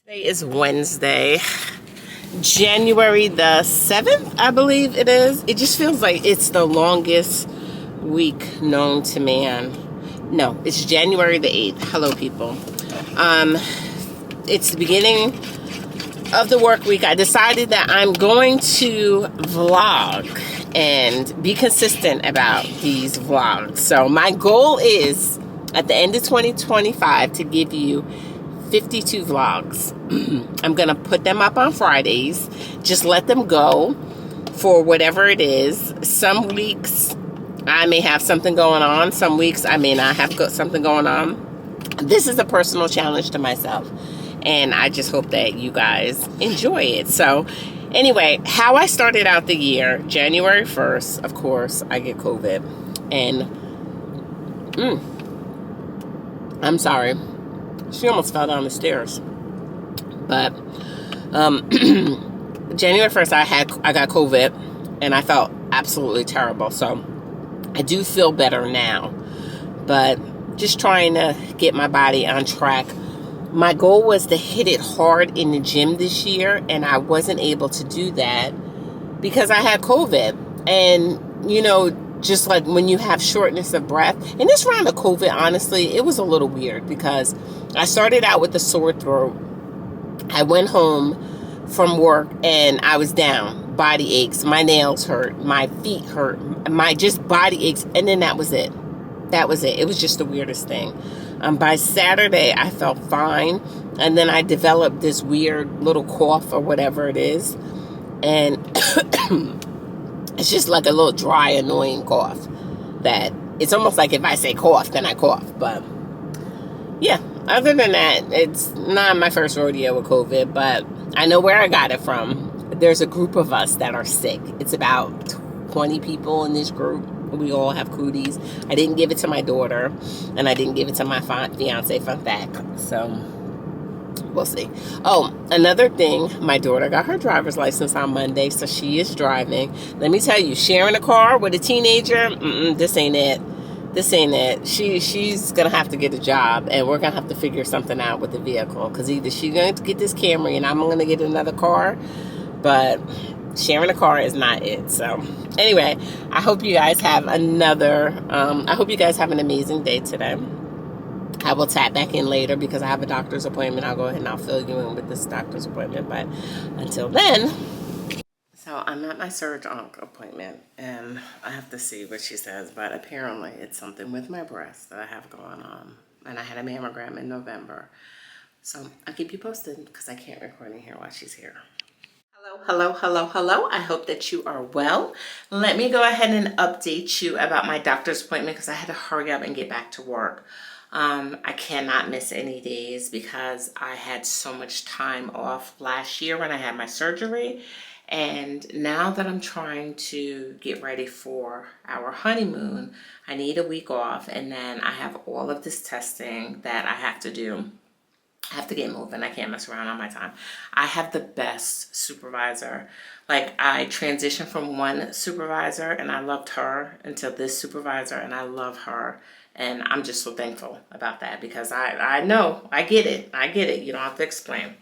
Today is Wednesday, January the 7th, I believe it is. It just feels like it's the longest week known to man. No, it's January the 8th. Hello, people. It's the beginning of the work week. I decided that I'm going to vlog and be consistent about these vlogs. So my goal is at the end of 2025 to give you 52 vlogs. I'm gonna put them up on Fridays. Just let them go for whatever it is. Some weeks I may have something going on. Some weeks I may not have something going on. This is a personal challenge to myself, and I just hope that you guys enjoy it. So anyway, how I started out the year, January 1st, of course, I get COVID. And I'm sorry. She almost fell down the stairs. But January 1st, I got COVID, and I felt absolutely terrible. So I do feel better now, but just trying to get my body on track. My goal was to hit it hard in the gym this year, and I wasn't able to do that because I had COVID. And, you know, just like when you have shortness of breath, and this round of COVID, honestly, it was a little weird because I started out with a sore throat. I went home from work and I was down, body aches, my nails hurt, my feet hurt, my just body aches, and then that was it. That was it. It was just the weirdest thing. By Saturday, I felt fine, and then I developed this weird little cough or whatever it is, and it's just like a little dry, annoying cough that it's almost like if I say cough, then I cough. But yeah, other than that, it's not my first rodeo with COVID, but I know where I got it from. There's a group of us that are sick. It's about 20 people in this group. We all have cooties. I didn't give it to my daughter, and I didn't give it to my fiance, fun fact. So we'll see. Oh, another thing, my daughter got her driver's license on Monday, so she is driving. Let me tell you, sharing a car with a teenager, this ain't it. This ain't it. She's gonna have to get a job, and we're gonna have to figure something out with the vehicle, because either she's going to get this Camry and I'm gonna get another car, but sharing a car is not it. So anyway, I hope you guys have an amazing day today. I will tap back in later because I have a doctor's appointment. I'll go ahead and I'll fill you in with this doctor's appointment. But until then, so I'm at my surgeon appointment, and I have to see what she says. But apparently it's something with my breast that I have going on. And I had a mammogram in November. So I'll keep you posted because I can't record in here while she's here. Hello. I hope that you are well. Let me go ahead and update you about my doctor's appointment because I had to hurry up and get back to work. I cannot miss any days because I had so much time off last year when I had my surgery. And now that I'm trying to get ready for our honeymoon, I need a week off, and then I have all of this testing that I have to do. I have to get moving. I can't mess around on my time. I have the best supervisor. Like, I transitioned from one supervisor and I loved her until this supervisor, and I love her. And I'm just so thankful about that because I know, I get it. You don't have to explain.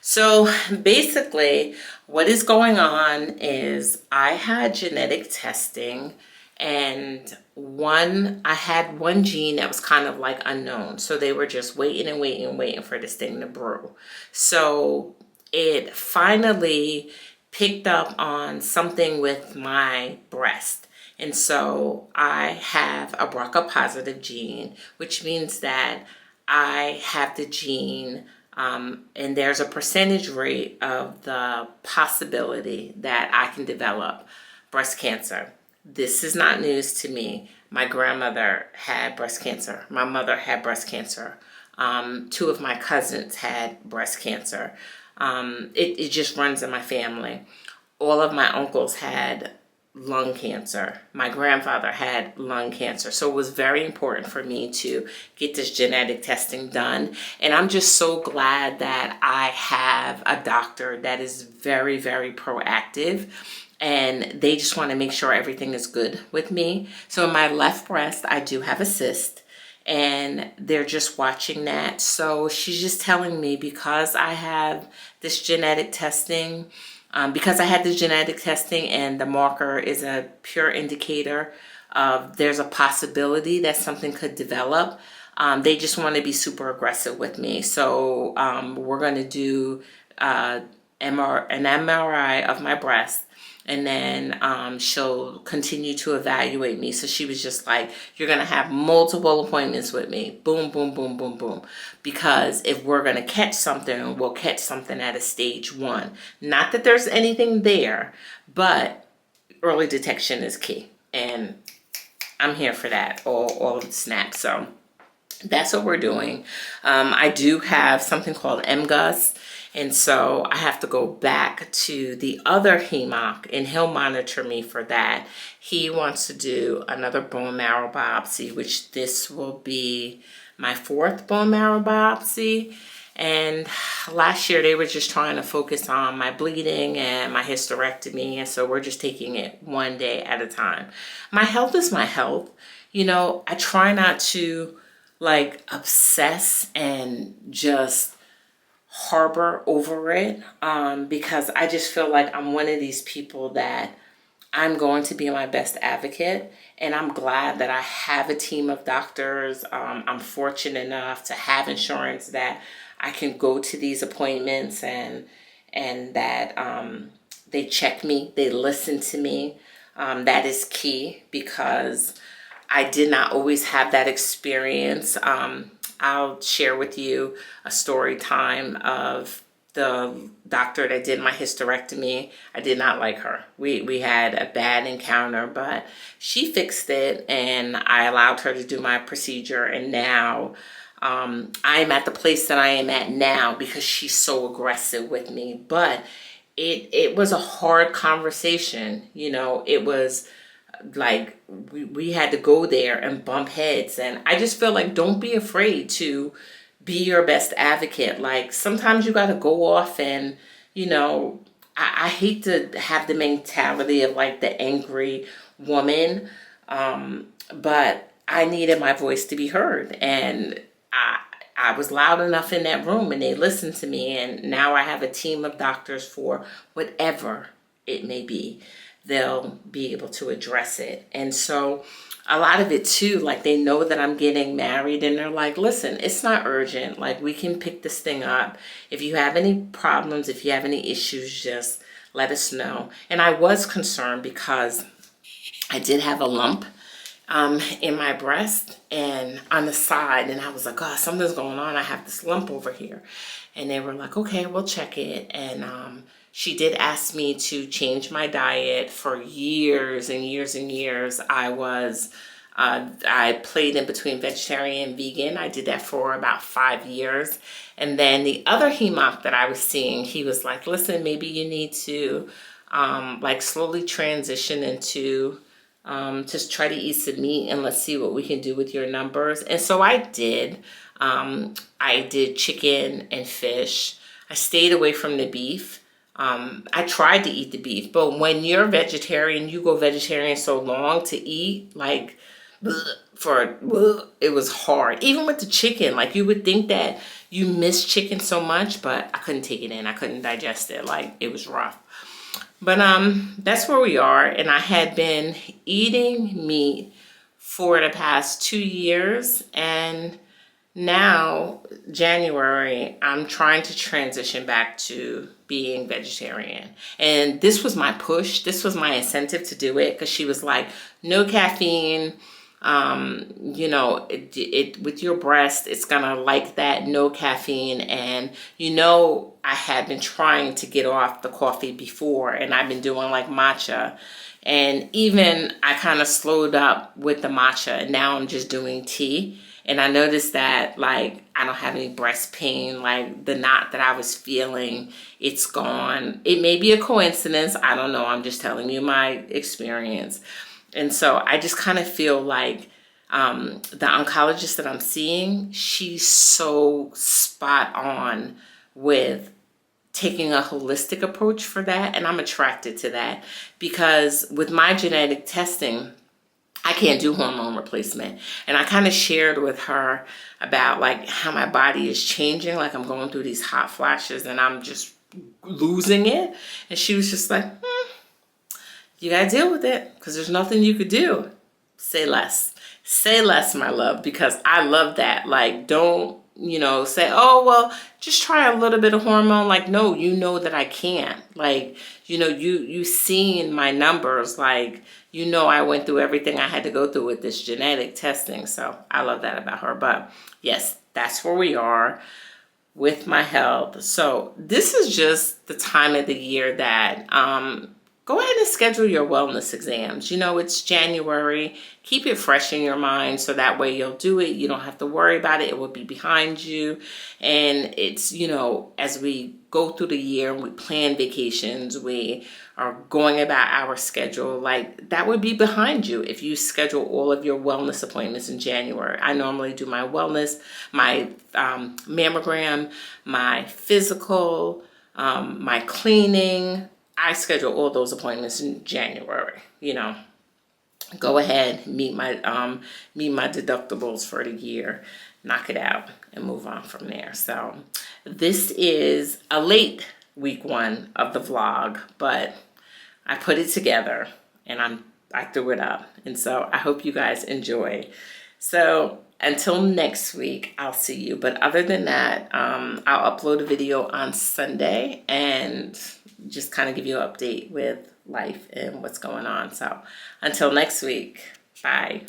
So basically what is going on is I had genetic testing, and I had one gene that was kind of like unknown. So they were just waiting for this thing to brew. So it finally picked up on something with my breast. And so I have a BRCA positive gene, which means that I have the gene, and there's a percentage rate of the possibility that I can develop breast cancer. This is not news to me. My grandmother had breast cancer. My mother had breast cancer. Two of my cousins had breast cancer. It just runs in my family. All of my uncles had lung cancer. My grandfather had lung cancer. So it was very important for me to get this genetic testing done. And I'm just so glad that I have a doctor that is very, very proactive, and they just want to make sure everything is good with me. So in my left breast, I do have a cyst, and they're just watching that. So she's just telling me, because I have this genetic testing, because I had this genetic testing and the marker is a pure indicator of there's a possibility that something could develop. They just want to be super aggressive with me. So we're going to do an MRI of my breast, and then she'll continue to evaluate me. So she was just like, you're going to have multiple appointments with me. Boom, boom, boom, boom, boom. Because if we're going to catch something, we'll catch something at a stage 1. Not that there's anything there, but early detection is key. And I'm here for that, all of the snaps. So that's what we're doing. I do have something called MGUS. And so I have to go back to the other HEMOC, and he'll monitor me for that. He wants to do another bone marrow biopsy, which this will be my 4th bone marrow biopsy. And last year they were just trying to focus on my bleeding and my hysterectomy. And so we're just taking it one day at a time. My health is my health. You know, I try not to obsess and just harbor over it, because I just feel like I'm one of these people that I'm going to be my best advocate, and I'm glad that I have a team of doctors. I'm fortunate enough to have insurance that I can go to these appointments, and that they check me, they listen to me. That is key, because I did not always have that experience. I'll share with you a story time of the doctor that did my hysterectomy. I did not like her. We had a bad encounter, but she fixed it, and I allowed her to do my procedure. And now I'm at the place that I am at now because she's so aggressive with me. But it was a hard conversation. You know, it was like we had to go there and bump heads. And I just feel like, don't be afraid to be your best advocate. Like, sometimes you got to go off and, you know, I hate to have the mentality of like the angry woman, but I needed my voice to be heard, and I was loud enough in that room, and they listened to me. And now I have a team of doctors for whatever it may be. They'll be able to address it. And so a lot of it too, like, they know that I'm getting married, and they're like, listen, it's not urgent. Like, we can pick this thing up. If you have any problems, if you have any issues, just let us know. And I was concerned because I did have a lump in my breast and on the side. And I was like, oh, something's going on. I have this lump over here. And they were like, okay, we'll check it. And she did ask me to change my diet. For years and years and years, I played in between vegetarian and vegan. I did that for about 5 years. And then the other HEMOC that I was seeing, he was like, listen, maybe you need to slowly transition into just try to eat some meat, and let's see what we can do with your numbers. And so I did. I did chicken and fish. I stayed away from the beef. I tried to eat the beef, but when you're vegetarian, you go vegetarian so long to eat, like, it was hard. Even with the chicken, like, you would think that you miss chicken so much, but I couldn't take it in. I couldn't digest it. Like, it was rough. But that's where we are. And I had been eating meat for the past 2 years, and now, January, I'm trying to transition back to being vegetarian. And this was my push. This was my incentive to do it, because she was like, no caffeine. You know, it with your breast, it's gonna like that, no caffeine. And, you know, I had been trying to get off the coffee before, and I've been doing like matcha. And even I kind of slowed up with the matcha, and now I'm just doing tea. And I noticed that, like, I don't have any breast pain. Like, the knot that I was feeling, it's gone. It may be a coincidence. I don't know. I'm just telling you my experience. And so I just kind of feel like the oncologist that I'm seeing, she's so spot on with taking a holistic approach for that. And I'm attracted to that, because with my genetic testing, I can't do hormone replacement. And I kind of shared with her about like how my body is changing. Like I'm going through these hot flashes and I'm just losing it. And she was just like, you gotta deal with it because there's nothing you could do. Say less. Say less, my love, because I love that. Like, don't, say, oh, well, just try a little bit of hormone. Like, no, you know that I can't. Like, you seen my numbers. Like, I went through everything I had to go through with this genetic testing. So I love that about her. But yes, that's where we are with my health. So this is just the time of the year that go ahead and schedule your wellness exams. It's January. Keep it fresh in your mind so that way you'll do it. You don't have to worry about it. It will be behind you. And it's, as we go through the year and we plan vacations, we are going about our schedule, like that would be behind you if you schedule all of your wellness appointments in January. I normally do my wellness, my mammogram, my physical, my cleaning. I schedule all those appointments in January. Go ahead, meet my deductibles for the year, knock it out, and move on from there. So this is a late week 1 of the vlog, but I put it together and I threw it up, and so I hope you guys enjoy. So until next week, I'll see you. But other than that, I'll upload a video on Sunday and just kind of give you an update with life and what's going on. So until next week, bye.